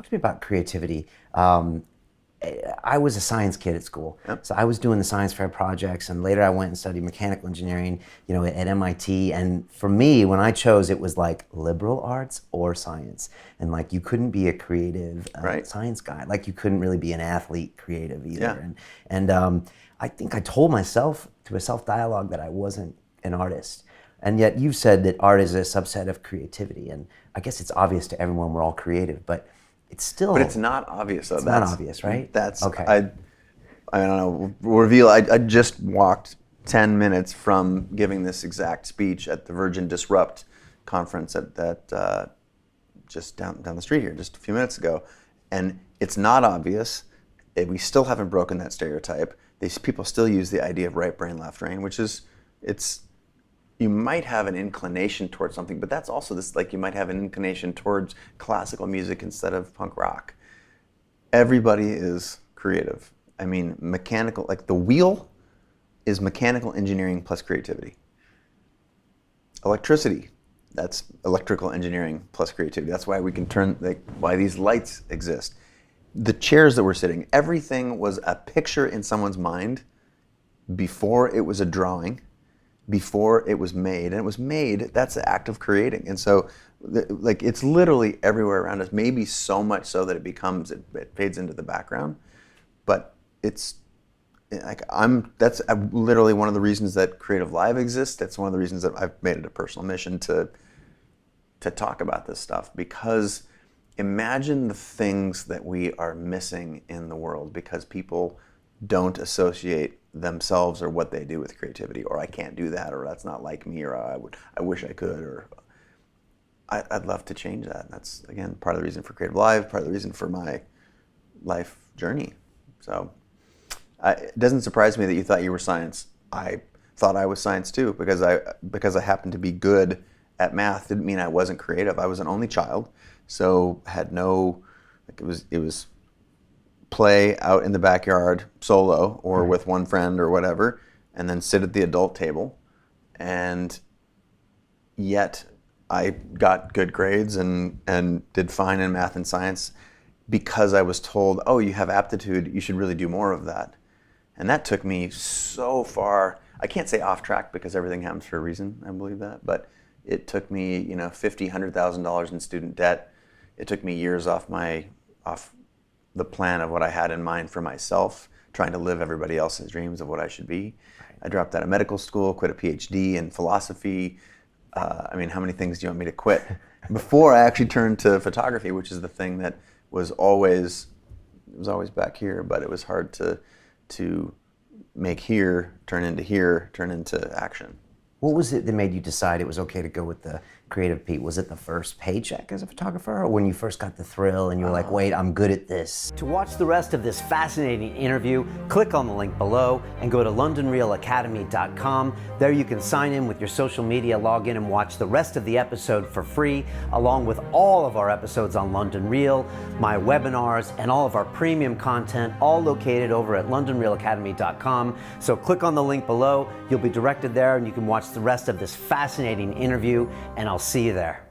talk to me about creativity. I was a science kid at school, Yep. so I was doing the science fair projects, and later I went and studied mechanical engineering, at MIT. And for me, when I chose, it was like liberal arts or science, and like you couldn't be a creative Right. science guy, like you couldn't really be an athlete creative either. Yeah. And I think I told myself through a self-dialogue that I wasn't an artist. And yet you said that art is a subset of creativity, and I guess it's obvious to everyone we're all creative, but it's still... But it's not obvious, though. It's not obvious, right? That's okay. I don't know. Reveal. I just walked 10 minutes from giving this exact speech at the Virgin Disrupt conference at just down the street here, just a few minutes ago, and it's not obvious. We still haven't broken that stereotype. These people still use the idea of right brain, left brain, which is you might have an inclination towards something, but that's also this, like you might have an inclination towards classical music instead of punk rock. Everybody is creative. I mean, mechanical, like the wheel is mechanical engineering plus creativity. Electricity, that's electrical engineering plus creativity. That's why we can why these lights exist. The chairs that we're sitting, everything was a picture in someone's mind before it was a drawing, before it was made. And it was made, that's the act of creating. And so like it's literally everywhere around us, maybe so much so that it fades into the background. But it's like that's literally one of the reasons that Creative Live exists. That's one of the reasons that I've made it a personal mission to talk about this stuff, because imagine the things that we are missing in the world because people don't associate themselves or what they do with creativity, or I can't do that, or that's not like me, or I wish I could, or I'd love to change that. That's, again, part of the reason for Creative Live, part of the reason for my life journey. So it doesn't surprise me that you thought you were science. I thought I was science too, because I happened to be good at math. Didn't mean I wasn't creative. I was an only child, so had no, like it was play out in the backyard solo or with one friend or whatever, and then sit at the adult table. And yet I got good grades and did fine in math and science because I was told, oh, you have aptitude, you should really do more of that. And that took me so far. I can't say off track because everything happens for a reason, I believe that, but it took me, $50,000, $100,000 in student debt. It took me years off the plan of what I had in mind for myself, trying to live everybody else's dreams of what I should be. I dropped out of medical school, quit a PhD in philosophy. How many things do you want me to quit? Before I actually turned to photography, which is the thing that was always back here, but it was hard to make here turn into action. What was it that made you decide it was okay to go with the creative Pete? Was it the first paycheck as a photographer, or when you first got the thrill and you were like, wait, I'm good at this? To watch the rest of this fascinating interview, click on the link below and go to londonreelacademy.com. There you can sign in with your social media, log in and watch the rest of the episode for free, along with all of our episodes on London Reel, my webinars, and all of our premium content, all located over at londonreelacademy.com. So click on the link below, you'll be directed there and you can watch the rest of this fascinating interview, and I'll see you there.